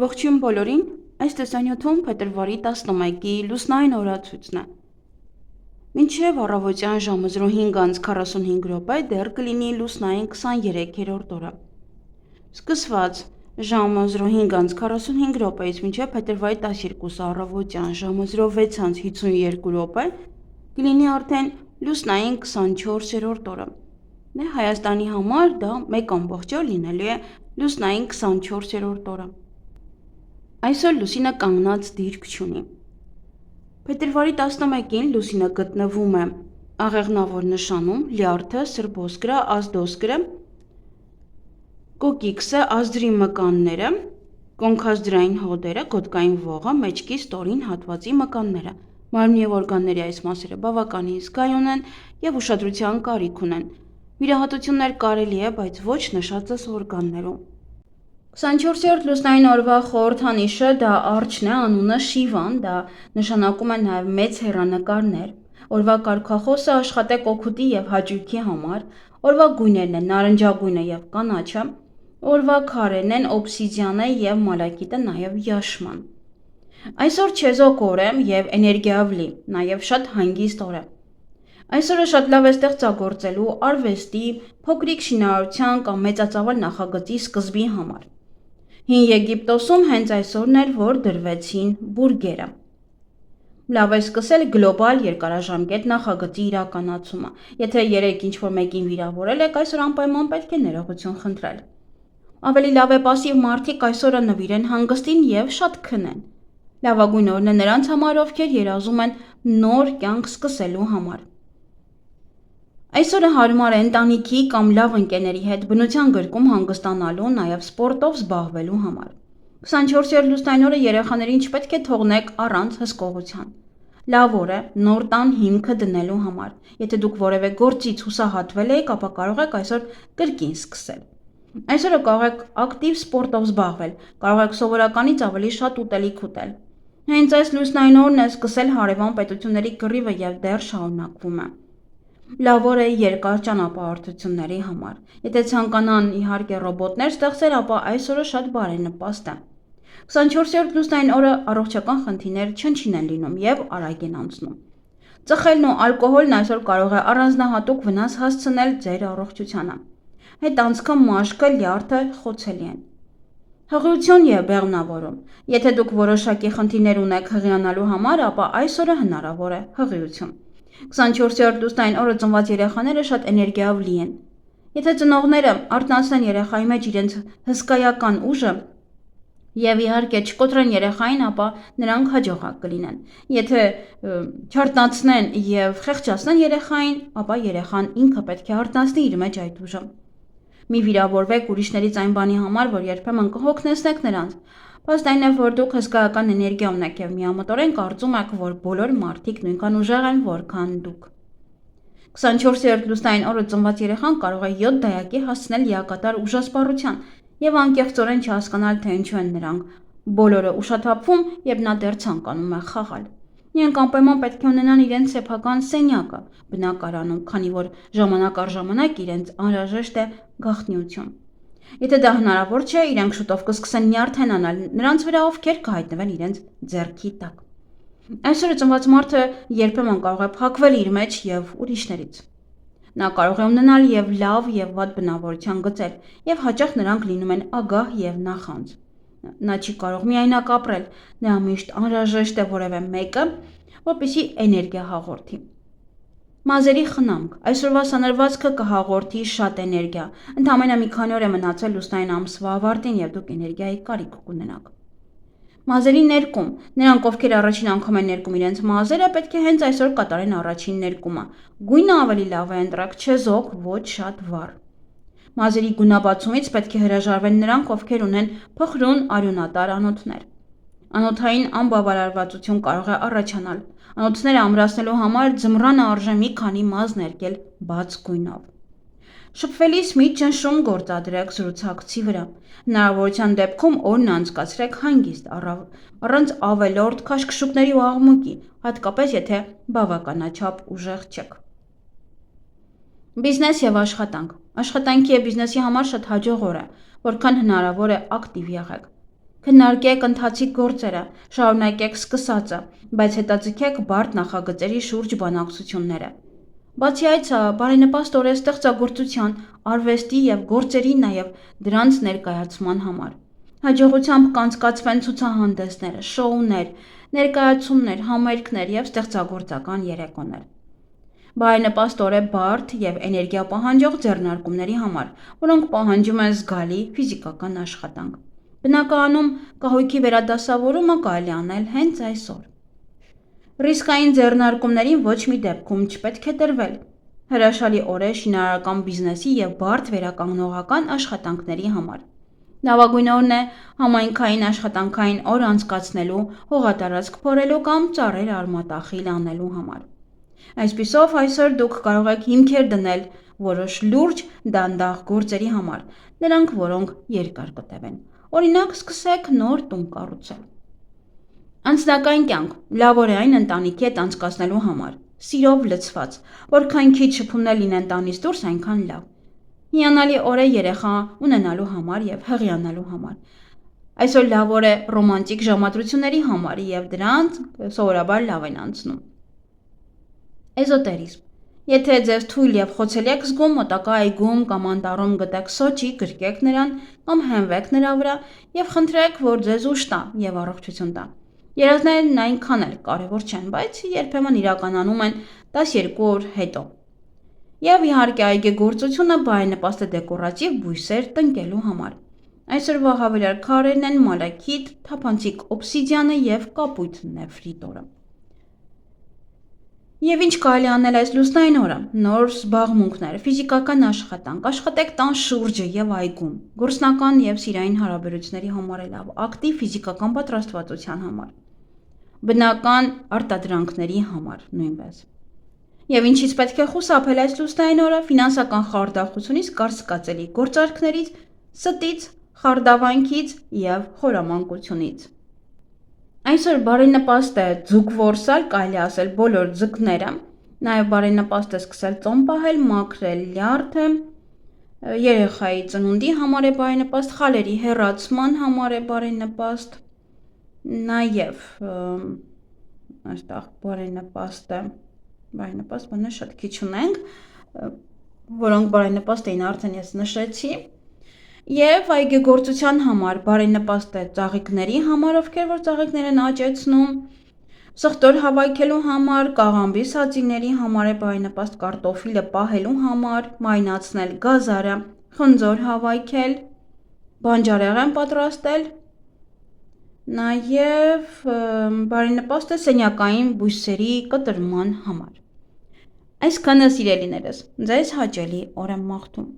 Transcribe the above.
Ողջույն բոլորին, այս տեսանյութում փետրվարի 11-ի լուսնային օրացույցն է։ Մինչև առավոտյան ժամը 05:45 րոպե դեռ կլինի լուսնային 23-րդ օրը։ Սկսված ժամը 05:45 րոպեից մինչև փետրվարի 12-ը առավոտյան ժամը 06:52 րոպե կլինի արդեն լուսնային 24-րդ օրը։ Հայաստանի համար դա 1 ամբողջ օր լինելու է լուսնային 24-րդ օրը։ Այսօր լուսինը կանգնած դիրք չունի։ Փետրվարի 11-ին լուսինը գտնվում է աղեղնավոր նշանում, լյարդը, սրբոսկրը, ազդոսկրը, կոկիքսը, ազդրի մկանները, կոնքազդրային հոդերը, գոտկային ողը, մեջքի ստորին հատվածի մկանները։ Մարմնի և օրգանների այս մասերը բավականին զգայուն են և ուշադրության կարիք ունեն։ Վիրահատություններ կարելի է, բայց ոչ նշածս օրգաններում։ 24-րդ լուսնային օրվա խորհրդանիշը դա արջն է, անունը Շիվան, դա նշանակում է նաև մեծ հեռանկարներ։ Օրվա կարգախոսը աշխատեք օգուտի և հաճույքի համար, օրվա գույներն են նարնջագույնը և կանաչը, օրվա քարերն են օբսիդիանը և մալակիտը, նաև յաշման։ Այսօր չեզոք օր է և էներգիավլի, նաև շատ հանգիստ օր է։ Այսօրը շատ լավ է ստեղծագործելու արվեստի, փոքրիկ շինարարության կամ մեծածավալ նախագծի սկզբի համար։ Հին Եգիպտոսում հենց այսօրն էր, որ դրվեցին բուրգերը։ Լավ է սկսել գլոբալ երկարաժամկետ նախագծի իրականացումը։ Եթե երեկ ինչ-որ մեկին վիրավորել եք, այսօր անպայման պետք է ներողություն խնդրել։ Ավելի լավ է պասիվ մարդիկ այսօրը նվիրեն հանգստին և շատ քնեն։ Լավագույն օրն է նրանց համար, ովքեր երազում են նոր կյանք սկսելու համար։ Այսօրը հարմար է ընտանիքի կամ լավ ընկերների հետ բնության գրկում հանգստանալու, նաև սպորտով զբաղվելու համար։ 24-րդ լուսնային օրը երեխաներին չպետք է թողնեք առանց հսկողության։ Լավ օր է նոր տան հիմքը դնելու համար։ Եթե դուք որևէ գործից հուսահատվել եք, ապա կարող եք այսօր կրկին սկսել։ Այսօրը կարող եք ակտիվ սպորտով զբաղվել, կարող եք սովորականից ավելի շատ ուտելիք ուտել։ Հենց այս լուսնային օրն է սկսել հարևան պետությունների կռիվը և դեռ շարունակվում է։ Լավ օր է երկար ճանապարհորդությունների համար։ Եթե ցանկանան իհարկե ռոբոտներ ստեղծել, ապա այսօրը շատ բարենպաստ է։ 24-րդ լուսնային օրը առողջական խնդիրներ չնչին են լինում և արագ են անցնում։ Ծխելն ու ալկոհոլն այսօր կարող է առանձնահատուկ վնաս հասցնել ձեր առողջությանը։ Հետանցքը, մաշկը, լյարդը խոցելի են։ Հղիություն և բեղմնավորում։ Եթե դուք որոշակի խնդիրներ ունեք հղիանալու համար, ապա այսօրը հնարավոր է հղիություն։ 24-րդ լուսնային օրը ծնված երեխաները շատ էներգիավլի են։ Եթե ծնողները արթնացնեն երեխայի մեջ իրենց հսկայական ուժը և իհարկե չկոտրեն երեխային, ապա նրանք հաջողակ կլինեն։ Եթե չարթնացնեն և խեղճացնեն երեխային, ապա երեխան ինքը պետք է արթնացնի իր մեջ այդ ուժը։ Մի վիրավորվեք ուրիշներից այն բանի համար, որ երբեմն կհոգնեցնեք նրանց։ Փաստ այն է, որ դուք հսկայական էներգիա ունեք և միամտորեն կարծում եք, որ բոլոր մարդիկ նույնքան ուժեղ են, որքան դուք։ 24-րդ լուսնային օրը ծնված երեխան կարող է 7 դայակի հասցնել լիակատար ուժասպառության և անկեղծորեն չհասկանալ, թե ինչու են նրանք բոլորը ուշաթափվում, երբ նա դեռ ցանկանում է խաղալ։ Իրենք անպայման պետք է ունենան իրենց սեփական սենյակը բնակարանում, քանի որ ժամանակ առ ժամանակ իրենց անհրաժեշտ է գաղտնիություն։ Եթե դա հնարավոր չէ, իրենք շուտով կսկսեն նյարդայնանալ նրանց վրա, ովքեր կհայտնվեն իրենց ձեռքի տակ։ Այսօրը ծնված մարդը երբեմն կարող է փակվել իր մեջ և ուրիշներից։ Նա կարող է ունենալ և լավ և վատ բնավորության գծեր, և հաճախ նրանք լինում են ագահ և նախանձ։ Նա չի կարող միայնակ ապրել, նրան միշտ անհրաժեշտ է որևէ մեկը, որպեսզի էներգիա հաղորդի։ Մազերի խնամք։ Այսօրվա սանրվածքը կհաղորդի շատ էներգիա։ Ընդամենը մի քանի օր է մնացել լուսնային ամսվա ավարտին և դուք էներգիայի կարիք կունենաք։ Մազերի ներկում։ Նրանք, ովքեր առաջին անգամ են ներկում իրենց մազերը, պետք է հենց այսօր կատարեն առաջին ներկումը։ Գույնը ավելի լավ է ընտրեք չեզոք, ոչ շատ վառ։ Մազերի գունաբացումից պետք է հրաժարվեն նրանք, ովքեր ունեն փխրուն արյունատար անոթներ։ Անոթային անբավարարվածություն կարող է առաջանալ։ Անոթները ամրացնելու համար ձմռանը արժե մի քանի մազ ներկել բաց գույնով։ Շփվելիս մի ճնշում գործադրեք զրուցակցի վրա։ Հնարավորության դեպքում օրն անցկացրեք հանգիստ, առանց ավելորդ քաշքշուկների ու աղմուկի, հատկապես եթե բավականաչափ ուժեղ չեք։ Բիզնես և աշխատանք։ Աշխատանքի և բիզնեսի համար շատ հաջող օր է, որքան հնարավոր է ակտիվ եղեք։ Քննարկեք ընթացիկ գործերը, շարունակեք սկսածը, բայց հետաձգեք բարդ նախագծերի շուրջ բանակցությունները։ Բացի այդ, սա բարենպաստ օր է ստեղծագործության, արվեստի և գործերի, նաև դրանց ներկայացման համար։ Հաջողությամբ կանցկացվեն ցուցահանդեսներ, շոուներ, ներկայացումներ, համերգներ և ստեղծագործական երեկոներ։ Բարենպաստ օր է բարդ և էներգիա պահանջող ձեռնարկումների համար, որոնք պահանջում են զգալի ֆիզիկական աշխատանք։ Բնակարանում կահույքի վերադասավորումը կարելի է անել հենց այսօր։ Ռիսկային ձեռնարկումներին ոչ մի դեպքում չպետք է տրվել։ Հրաշալի օր է շինարարական բիզնեսի և բարդ վերականգնողական աշխատանքների համար։ Լավագույն օրն է համայնքային աշխատանքային օր անցկացնելու, հողատարածք փորելու կամ ծառեր արմատախիլ անելու համար։ Այսպիսով, այսօր դուք կարող եք հիմքեր դնել որոշ լուրջ, դանդաղ գործերի համար, նրանք, որոնք երկար կտևեն։ Օրինակ, սկսեք նոր տուն կառուցել։ Անձնական կյանք լավ օր է այն ընտանիքի հետ անցկացնելու համար, սիրով լցված, որքան քիչ շփումներ լինեն տանից դուրս, այնքան լավ։ Հիանալի օր է երեխա ունենալու համար և հղիանալու համար։ Այսօր լավ օր է ռոմանտիկ ժամադրությունների համար և դրանք սովորաբար լավ են անցնում։ Էզոտերիզմ։ Եթե ձեզ թույլ և խոցելի եք զգում, մոտակա այգում կամ անտառում գտեք սոճի, գրկեք նրան կամ հենվեք նրա վրա և խնդրեք, որ ձեզ ուժ տա և առողջություն տա։ Երազներն այնքան էլ կարևոր չեն, բայց երբեմն իրականանում են 12 օր հետո։ Եվ իհարկե այգեգործությունը բարենպաստ է դեկորատիվ բույսեր տնկելու համար։ Այսօրվա հավելյալ քարերն են մալաքիտ, թափանցիկ օբսիդիանը և կապույտ նեֆրիտորը։ Եվ ինչ կարելի անել այս լուսնային օրը։ Նոր զբաղմունքներ, ֆիզիկական աշխատանք, աշխատեք տան շուրջը և այգում, գործնական և սիրային հարաբերությունների համար է լավ, ակտիվ ֆիզիկական պատրաստվածության համար, բնական արտադրանքների համար նույնպես։ Եվ ինչից պետք է խուսափել այս լուսնային օրը, ֆինանսական խարդախությունից, կարծկածելի գործարքներից, ստից, խարդավանքից և խորամանկությունից։ Այսօր բարենպաստ է ձուկ որսալ, կարելի ասել բոլոր ձկները, նաև բարենպաստ է սկսել ծոմ պահել, մաքրել լյարդը, երեխայի ծնունդի համար է բարենպաստ, խալերի հեռացման համար է բարենպաստ, նաև այստեղ բարենպաստ բանը շատ քիչ ունենք, որոնք բարենպաստ էին արդեն ես նշեցի, և այգեգործության համար բարենպաստ է ծաղիկների համար, ովքեր որ ծաղիկներ են աճեցնում, սխտոր հավաքելու համար, կաղամբի սածիների համար է բարենպաստ, կարտոֆիլը պահելու համար, մարինացնել գազարը, խնձոր հավաքել, բանջարեղեն պատրաստել, նաև բարենպաստ է սենյակային բույսերի կտրման համար։ Այսքանը սիրելիներս, ձեզ հաճելի օր եմ մաղթում։